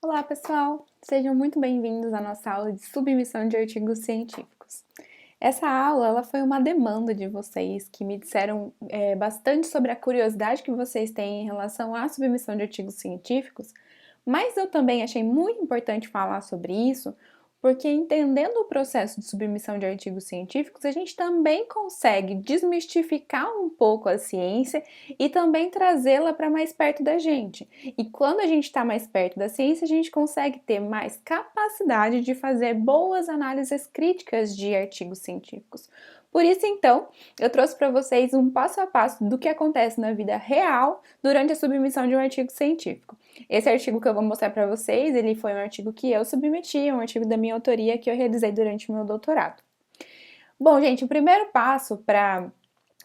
Olá, pessoal! Sejam muito bem-vindos à nossa aula de submissão de artigos científicos. Essa aula ela foi uma demanda de vocês que me disseram bastante sobre a curiosidade que vocês têm em relação à submissão de artigos científicos, mas eu também achei muito importante falar sobre isso, porque entendendo o processo de submissão de artigos científicos, a gente também consegue desmistificar um pouco a ciência e também trazê-la para mais perto da gente. E quando a gente está mais perto da ciência, a gente consegue ter mais capacidade de fazer boas análises críticas de artigos científicos. Por isso, então, eu trouxe para vocês um passo a passo do que acontece na vida real durante a submissão de um artigo científico. Esse artigo que eu vou mostrar para vocês, ele foi um artigo que eu submeti, um artigo da minha autoria que eu realizei durante o meu doutorado. Bom, gente, o primeiro passo para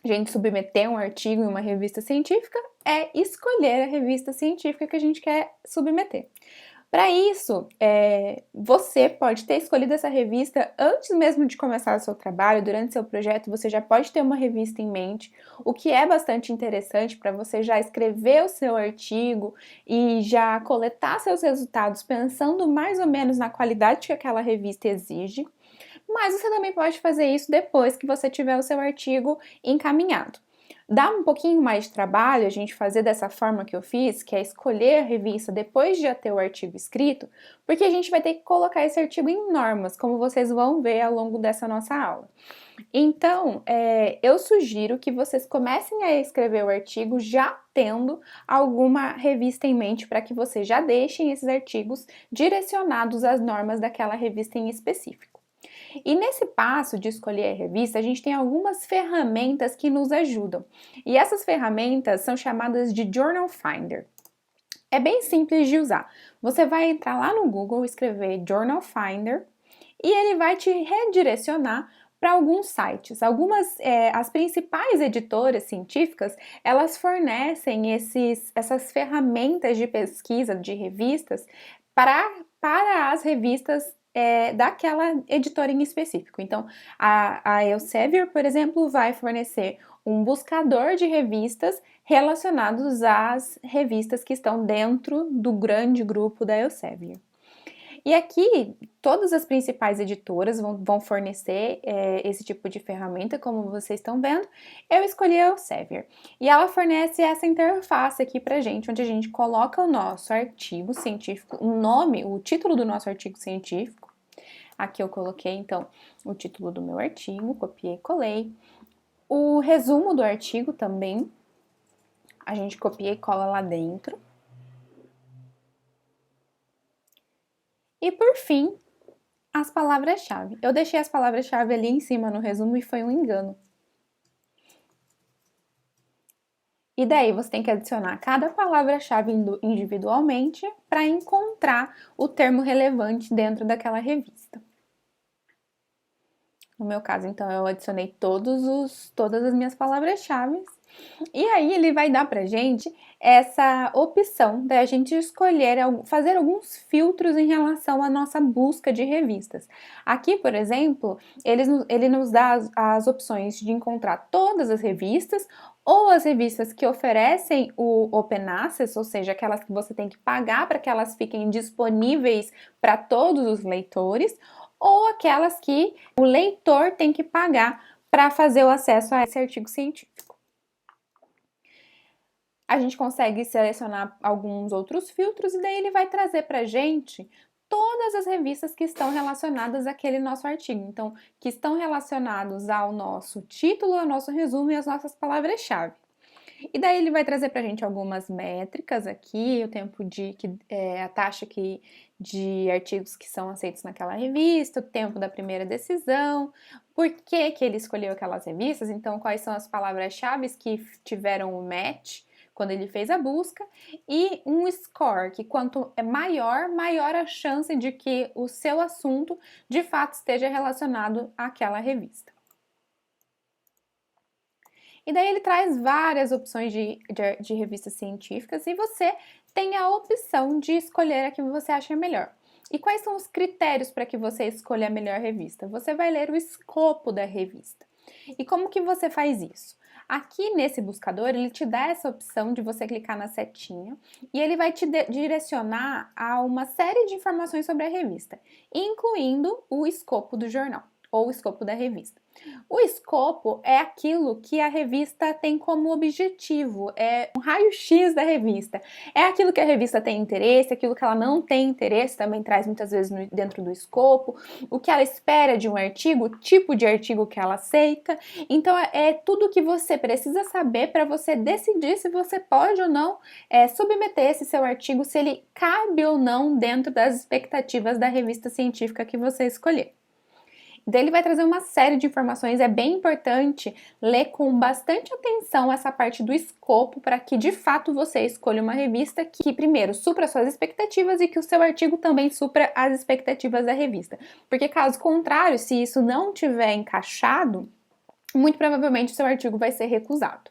a gente submeter um artigo em uma revista científica é escolher a revista científica que a gente quer submeter. Para isso, você pode ter escolhido essa revista antes mesmo de começar o seu trabalho, durante seu projeto, você já pode ter uma revista em mente, o que é bastante interessante para você já escrever o seu artigo e já coletar seus resultados pensando mais ou menos na qualidade que aquela revista exige. Mas você também pode fazer isso depois que você tiver o seu artigo encaminhado. Dá um pouquinho mais de trabalho a gente fazer dessa forma que eu fiz, que é escolher a revista depois de já ter o artigo escrito, porque a gente vai ter que colocar esse artigo em normas, como vocês vão ver ao longo dessa nossa aula. Então, eu sugiro que vocês comecem a escrever o artigo já tendo alguma revista em mente para que vocês já deixem esses artigos direcionados às normas daquela revista em específico. E nesse passo de escolher a revista, a gente tem algumas ferramentas que nos ajudam. E essas ferramentas são chamadas de Journal Finder. É bem simples de usar. Você vai entrar lá no Google, escrever Journal Finder e ele vai te redirecionar para alguns sites. As principais editoras científicas, elas fornecem essas ferramentas de pesquisa de revistas para as revistas daquela editora em específico. Então, a Elsevier, por exemplo, vai fornecer um buscador de revistas relacionados às revistas que estão dentro do grande grupo da Elsevier. E aqui, todas as principais editoras vão fornecer esse tipo de ferramenta, como vocês estão vendo. Eu escolhi a Elsevier. E ela fornece essa interface aqui pra gente, onde a gente coloca o nosso artigo científico, o nome, o título do nosso artigo científico. Aqui eu coloquei, então, o título do meu artigo, copiei e colei. O resumo do artigo também, a gente copia e cola lá dentro. E por fim, as palavras-chave. Eu deixei as palavras-chave ali em cima no resumo e foi um engano. E daí você tem que adicionar cada palavra-chave individualmente para encontrar o termo relevante dentro daquela revista. No meu caso, então, eu adicionei todas as minhas palavras-chave. E aí ele vai dar pra gente essa opção da gente escolher, fazer alguns filtros em relação à nossa busca de revistas. Aqui, por exemplo, ele nos dá as opções de encontrar todas as revistas ou as revistas que oferecem o Open Access, ou seja, aquelas que você tem que pagar para que elas fiquem disponíveis para todos os leitores, ou aquelas que o leitor tem que pagar para fazer o acesso a esse artigo científico. A gente consegue selecionar alguns outros filtros e daí ele vai trazer para a gente todas as revistas que estão relacionadas àquele nosso artigo. Então, que estão relacionados ao nosso título, ao nosso resumo e às nossas palavras-chave. E daí ele vai trazer para a gente algumas métricas aqui, o tempo a taxa de artigos que são aceitos naquela revista, o tempo da primeira decisão, por que ele escolheu aquelas revistas, então quais são as palavras-chave que tiveram o match quando ele fez a busca, e um score, que quanto é maior a chance de que o seu assunto de fato esteja relacionado àquela revista. E daí ele traz várias opções de revistas científicas e você tem a opção de escolher a que você acha melhor. E quais são os critérios para que você escolha a melhor revista? Você vai ler o escopo da revista. E como que você faz isso? Aqui nesse buscador, ele te dá essa opção de você clicar na setinha e ele vai te direcionar a uma série de informações sobre a revista, incluindo o escopo do jornal ou o escopo da revista. O escopo é aquilo que a revista tem como objetivo, é um raio-x da revista. É aquilo que a revista tem interesse, aquilo que ela não tem interesse, também traz muitas vezes dentro do escopo, o que ela espera de um artigo, o tipo de artigo que ela aceita. Então, é tudo que você precisa saber para você decidir se você pode ou não submeter esse seu artigo, se ele cabe ou não dentro das expectativas da revista científica que você escolher. Daí ele vai trazer uma série de informações, é bem importante ler com bastante atenção essa parte do escopo para que de fato você escolha uma revista que primeiro supra suas expectativas e que o seu artigo também supra as expectativas da revista. Porque caso contrário, se isso não tiver encaixado, muito provavelmente o seu artigo vai ser recusado.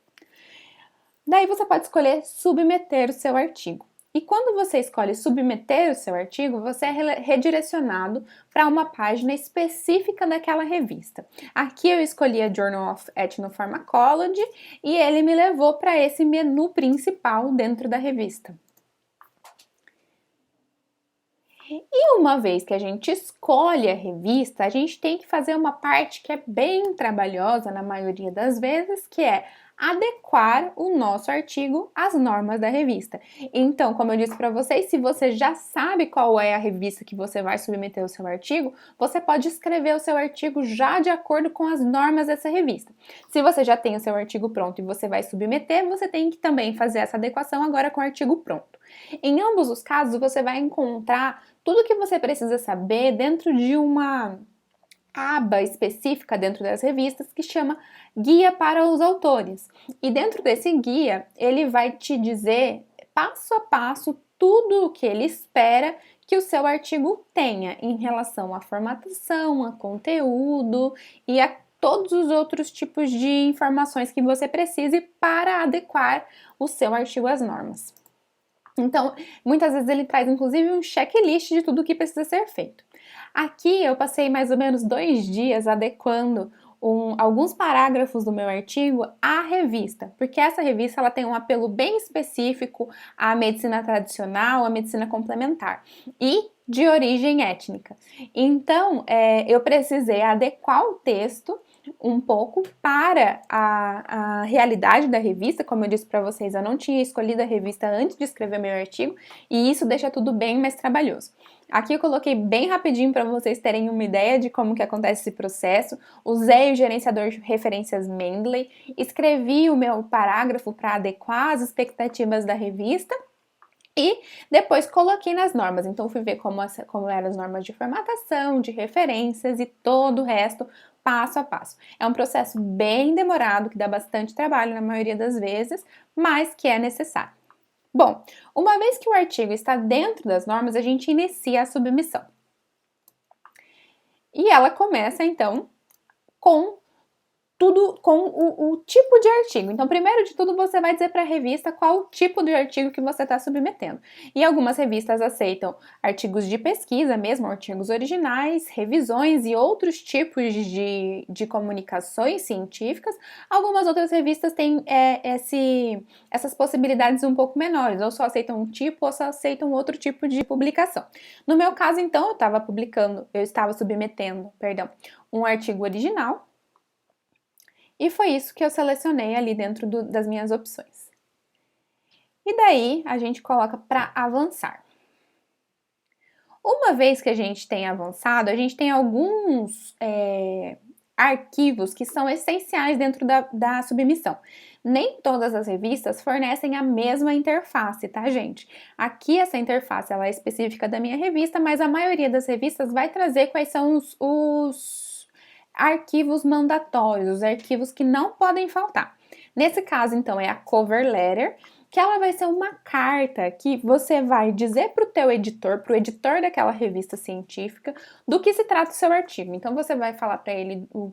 Daí você pode escolher submeter o seu artigo. E quando você escolhe submeter o seu artigo, você é redirecionado para uma página específica daquela revista. Aqui eu escolhi a Journal of Ethnopharmacology e ele me levou para esse menu principal dentro da revista. E uma vez que a gente escolhe a revista, a gente tem que fazer uma parte que é bem trabalhosa na maioria das vezes, que é adequar o nosso artigo às normas da revista. Então, como eu disse para vocês, se você já sabe qual é a revista que você vai submeter o seu artigo, você pode escrever o seu artigo já de acordo com as normas dessa revista. Se você já tem o seu artigo pronto e você vai submeter, você tem que também fazer essa adequação agora com o artigo pronto. Em ambos os casos, você vai encontrar tudo o que você precisa saber dentro de uma aba específica dentro das revistas que chama Guia para os Autores. E dentro desse guia, ele vai te dizer passo a passo tudo o que ele espera que o seu artigo tenha em relação à formatação, a conteúdo e a todos os outros tipos de informações que você precise para adequar o seu artigo às normas. Então, muitas vezes ele traz inclusive um checklist de tudo o que precisa ser feito. Aqui eu passei mais ou menos 2 dias adequando alguns parágrafos do meu artigo à revista, porque essa revista ela tem um apelo bem específico à medicina tradicional, à medicina complementar e de origem étnica. Então, eu precisei adequar o texto um pouco para a realidade da revista. Como eu disse para vocês, eu não tinha escolhido a revista antes de escrever meu artigo e isso deixa tudo bem mais trabalhoso. Aqui eu coloquei bem rapidinho para vocês terem uma ideia de como que acontece esse processo. Usei o gerenciador de referências Mendeley, escrevi o meu parágrafo para adequar as expectativas da revista e depois coloquei nas normas. Então fui ver como eram as normas de formatação, de referências e todo o resto passo a passo. É um processo bem demorado, que dá bastante trabalho na maioria das vezes, mas que é necessário. Bom, uma vez que o artigo está dentro das normas, a gente inicia a submissão. E ela começa, então, com tudo com o tipo de artigo. Então, primeiro de tudo, você vai dizer para a revista qual o tipo de artigo que você está submetendo. E algumas revistas aceitam artigos de pesquisa mesmo, artigos originais, revisões e outros tipos de comunicações científicas. Algumas outras revistas têm essas possibilidades um pouco menores, ou só aceitam um tipo ou só aceitam outro tipo de publicação. No meu caso, então, eu estava submetendo, um artigo original. E foi isso que eu selecionei ali dentro das minhas opções. E daí a gente coloca para avançar. Uma vez que a gente tem avançado, a gente tem alguns arquivos que são essenciais dentro da submissão. Nem todas as revistas fornecem a mesma interface, tá, gente? Aqui essa interface ela é específica da minha revista, mas a maioria das revistas vai trazer quais são os arquivos mandatórios, os arquivos que não podem faltar. Nesse caso, então, é a cover letter, que ela vai ser uma carta que você vai dizer para o teu editor, para o editor daquela revista científica, do que se trata o seu artigo. Então, você vai falar para ele o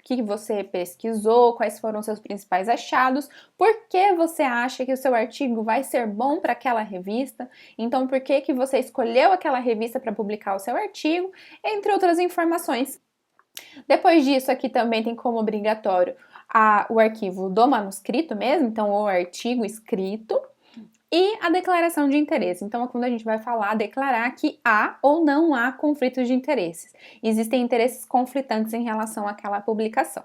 que você pesquisou, quais foram os seus principais achados, por que você acha que o seu artigo vai ser bom para aquela revista, então por que você escolheu aquela revista para publicar o seu artigo, entre outras informações. Depois disso, aqui também tem como obrigatório o arquivo do manuscrito mesmo, então o artigo escrito, e a declaração de interesse. Então, é quando a gente vai falar, declarar que há ou não há conflitos de interesses. Existem interesses conflitantes em relação àquela publicação.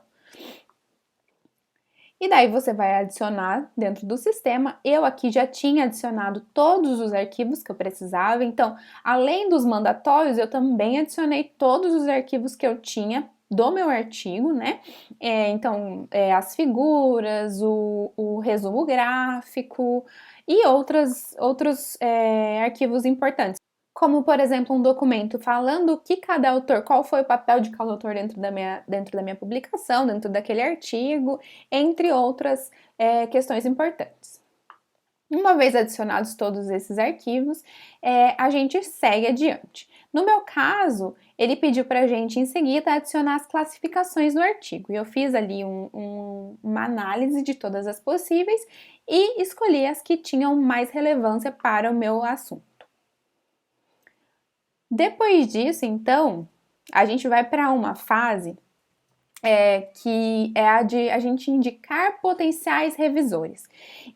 E daí você vai adicionar dentro do sistema. Eu aqui já tinha adicionado todos os arquivos que eu precisava. Então, além dos mandatórios, eu também adicionei todos os arquivos que eu tinha do meu artigo, né? Então, as figuras, o resumo gráfico e outros arquivos importantes. Como, por exemplo, um documento falando o que cada autor, qual foi o papel de cada autor dentro da minha publicação, dentro daquele artigo, entre outras questões importantes. Uma vez adicionados todos esses arquivos, a gente segue adiante. No meu caso, ele pediu para a gente em seguida adicionar as classificações do artigo. E eu fiz ali uma análise de todas as possíveis e escolhi as que tinham mais relevância para o meu assunto. Depois disso, então, a gente vai para uma fase que é a de a gente indicar potenciais revisores.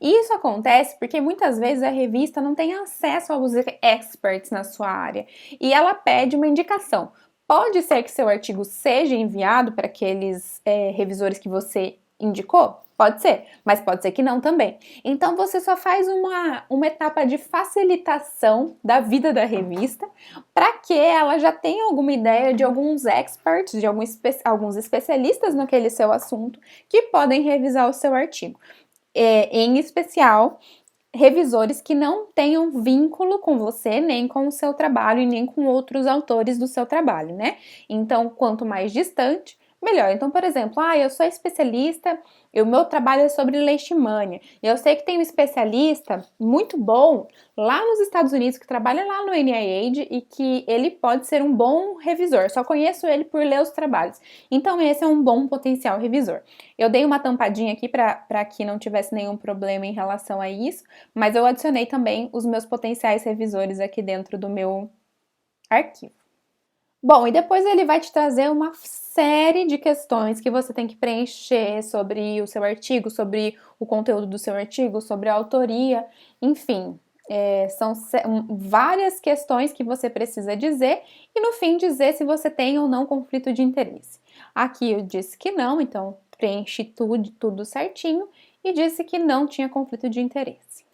E isso acontece porque muitas vezes a revista não tem acesso aos experts na sua área e ela pede uma indicação. Pode ser que seu artigo seja enviado para aqueles revisores que você indicou? Pode ser, mas pode ser que não também. Então você só faz uma etapa de facilitação da vida da revista para que ela já tenha alguma ideia de alguns experts, de alguns especialistas naquele seu assunto que podem revisar o seu artigo. Em especial, revisores que não tenham vínculo com você, nem com o seu trabalho e nem com outros autores do seu trabalho, né? Então, quanto mais distante, melhor. Então, por exemplo, eu sou especialista, o meu trabalho é sobre leishmania. E eu sei que tem um especialista muito bom lá nos Estados Unidos que trabalha lá no NIH e que ele pode ser um bom revisor. Só conheço ele por ler os trabalhos. Então, esse é um bom potencial revisor. Eu dei uma tampadinha aqui para que não tivesse nenhum problema em relação a isso, mas eu adicionei também os meus potenciais revisores aqui dentro do meu arquivo. Bom, e depois ele vai te trazer uma série de questões que você tem que preencher sobre o seu artigo, sobre o conteúdo do seu artigo, sobre a autoria, enfim. São várias questões que você precisa dizer e no fim dizer se você tem ou não conflito de interesse. Aqui eu disse que não, então preenchi tudo certinho e disse que não tinha conflito de interesse.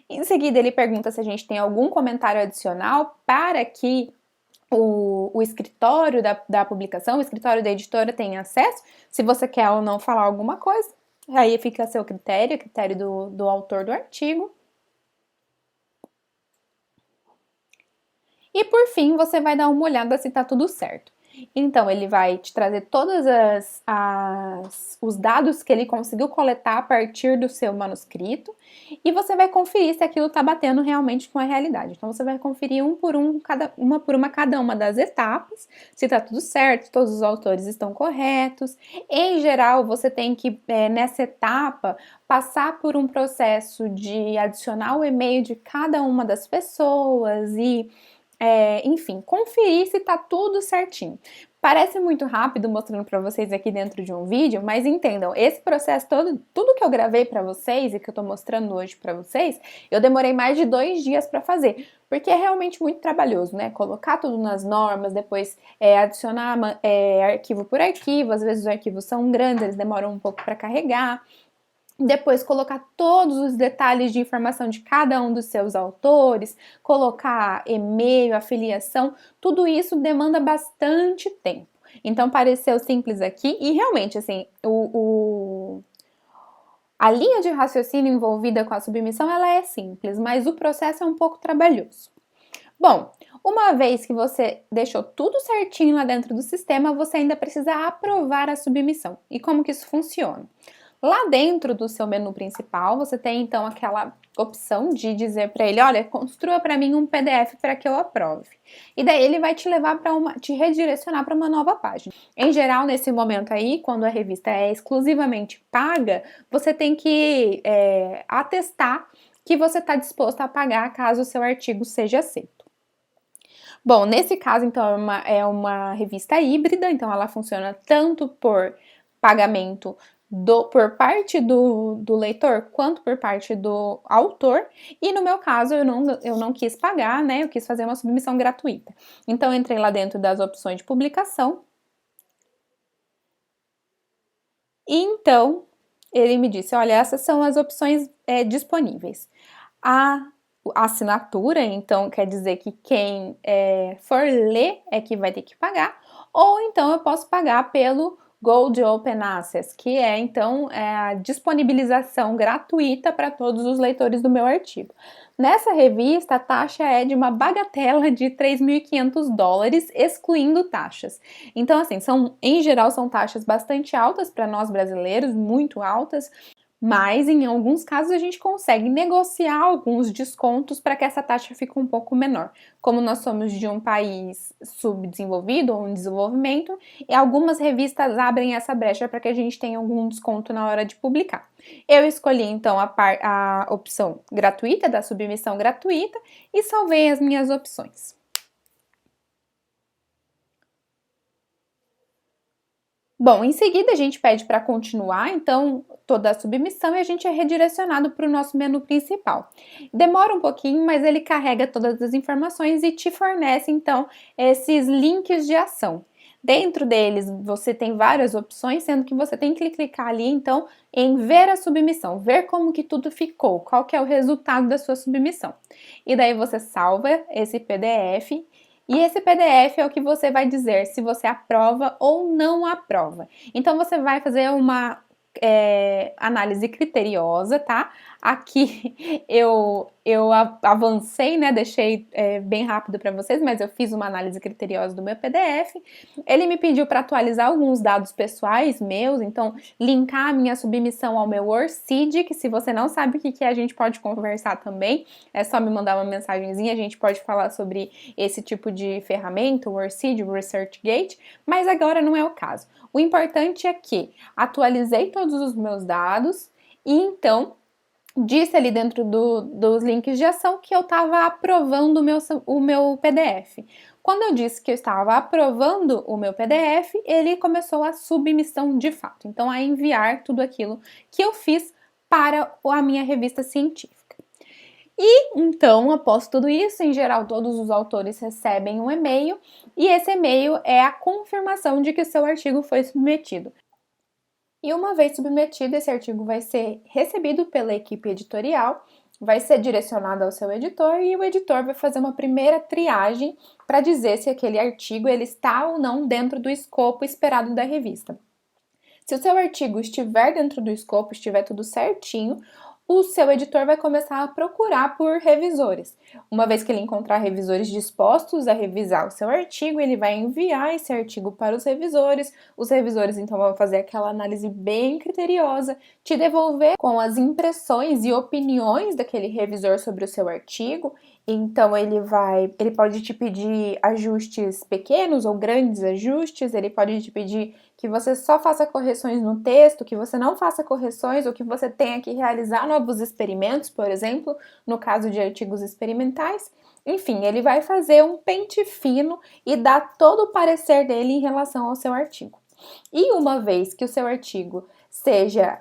Em seguida, ele pergunta se a gente tem algum comentário adicional para que o escritório da publicação, o escritório da editora tenha acesso, se você quer ou não falar alguma coisa. Aí fica a seu critério, a critério do autor do artigo. E por fim, você vai dar uma olhada se está tudo certo. Então, ele vai te trazer todos os dados que ele conseguiu coletar a partir do seu manuscrito e você vai conferir se aquilo está batendo realmente com a realidade. Então, você vai conferir cada uma das etapas, se está tudo certo, todos os autores estão corretos. Em geral, você tem que, nessa etapa, passar por um processo de adicionar o e-mail de cada uma das pessoas e enfim, conferir se tá tudo certinho. Parece muito rápido mostrando para vocês aqui dentro de um vídeo, mas entendam, esse processo todo, tudo que eu gravei para vocês e que eu tô mostrando hoje para vocês, eu demorei mais de 2 dias para fazer, porque é realmente muito trabalhoso, né? Colocar tudo nas normas, depois adicionar arquivo por arquivo, às vezes os arquivos são grandes, eles demoram um pouco para carregar. Depois colocar todos os detalhes de informação de cada um dos seus autores, colocar e-mail, afiliação, tudo isso demanda bastante tempo. Então pareceu simples aqui e realmente assim, a linha de raciocínio envolvida com a submissão ela é simples, mas o processo é um pouco trabalhoso. Bom, uma vez que você deixou tudo certinho lá dentro do sistema, você ainda precisa aprovar a submissão. E como que isso funciona? Lá dentro do seu menu principal, você tem então aquela opção de dizer para ele, olha, construa para mim um PDF para que eu aprove. E daí ele vai te levar te redirecionar para uma nova página. Em geral, nesse momento aí, quando a revista é exclusivamente paga, você tem que atestar que você está disposto a pagar caso o seu artigo seja aceito. Bom, nesse caso, então, é uma revista híbrida, então ela funciona tanto por pagamento por parte do leitor quanto por parte do autor, e no meu caso eu não quis pagar, né? Eu quis fazer uma submissão gratuita. Então eu entrei lá dentro das opções de publicação, e então ele me disse: olha, essas são as opções disponíveis. A assinatura, então quer dizer que quem for ler é que vai ter que pagar, ou então eu posso pagar pelo Gold Open Access, que é então a disponibilização gratuita para todos os leitores do meu artigo. Nessa revista, a taxa é de uma bagatela de $3.500, excluindo taxas. Então, assim, em geral, são taxas bastante altas para nós brasileiros, muito altas, mas em alguns casos a gente consegue negociar alguns descontos para que essa taxa fique um pouco menor. Como nós somos de um país subdesenvolvido ou em desenvolvimento, e algumas revistas abrem essa brecha para que a gente tenha algum desconto na hora de publicar. Eu escolhi então a opção gratuita, da submissão gratuita, e salvei as minhas opções. Bom, em seguida a gente pede para continuar, então, toda a submissão e a gente é redirecionado para o nosso menu principal. Demora um pouquinho, mas ele carrega todas as informações e te fornece, então, esses links de ação. Dentro deles, você tem várias opções, sendo que você tem que clicar ali, então, em ver a submissão, ver como que tudo ficou, qual que é o resultado da sua submissão. E daí você salva esse PDF, e esse PDF é o que você vai dizer se você aprova ou não aprova. Então você vai fazer uma análise criteriosa, tá? Aqui eu avancei, né? Deixei bem rápido para vocês, mas eu fiz uma análise criteriosa do meu PDF. Ele me pediu para atualizar alguns dados pessoais meus, então linkar a minha submissão ao meu Worseed, que se você não sabe o que é, a gente pode conversar também. É só me mandar uma mensagenzinha, a gente pode falar sobre esse tipo de ferramenta, o Worseed, o ResearchGate, mas agora não é o caso. O importante é que atualizei todos os meus dados e então disse ali dentro dos links de ação que eu estava aprovando o meu PDF. Quando eu disse que eu estava aprovando o meu PDF, ele começou a submissão de fato, então a enviar tudo aquilo que eu fiz para a minha revista científica. E então, após tudo isso, em geral, todos os autores recebem um e-mail, e esse e-mail é a confirmação de que o seu artigo foi submetido. E uma vez submetido, esse artigo vai ser recebido pela equipe editorial, vai ser direcionado ao seu editor e o editor vai fazer uma primeira triagem para dizer se aquele artigo ele está ou não dentro do escopo esperado da revista. Se o seu artigo estiver dentro do escopo, estiver tudo certinho, o seu editor vai começar a procurar por revisores. Uma vez que ele encontrar revisores dispostos a revisar o seu artigo, ele vai enviar esse artigo para os revisores então vão fazer aquela análise bem criteriosa, te devolver com as impressões e opiniões daquele revisor sobre o seu artigo. Então ele pode te pedir ajustes pequenos ou grandes ajustes, ele pode te pedir que você só faça correções no texto, que você não faça correções ou que você tenha que realizar novos experimentos, por exemplo, no caso de artigos experimentais. Enfim, ele vai fazer um pente fino e dar todo o parecer dele em relação ao seu artigo. E uma vez que o seu artigo seja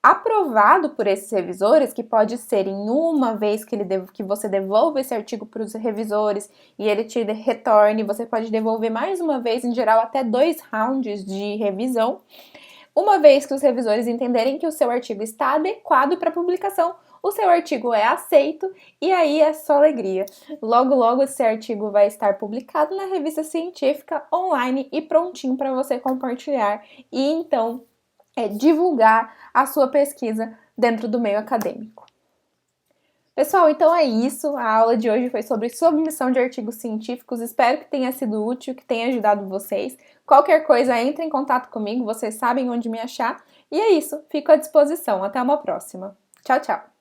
aprovado por esses revisores, que pode ser em uma vez que você devolva esse artigo para os revisores e ele te retorne, você pode devolver mais uma vez, em geral até 2 rounds de revisão. Uma vez que os revisores entenderem que o seu artigo está adequado para publicação, o seu artigo é aceito e aí é só alegria. Logo, logo esse artigo vai estar publicado na revista científica online e prontinho para você compartilhar e então divulgar a sua pesquisa dentro do meio acadêmico. Pessoal, então é isso. A aula de hoje foi sobre submissão de artigos científicos. Espero que tenha sido útil, que tenha ajudado vocês. Qualquer coisa, entre em contato comigo, vocês sabem onde me achar. E é isso, fico à disposição. Até uma próxima. Tchau, tchau!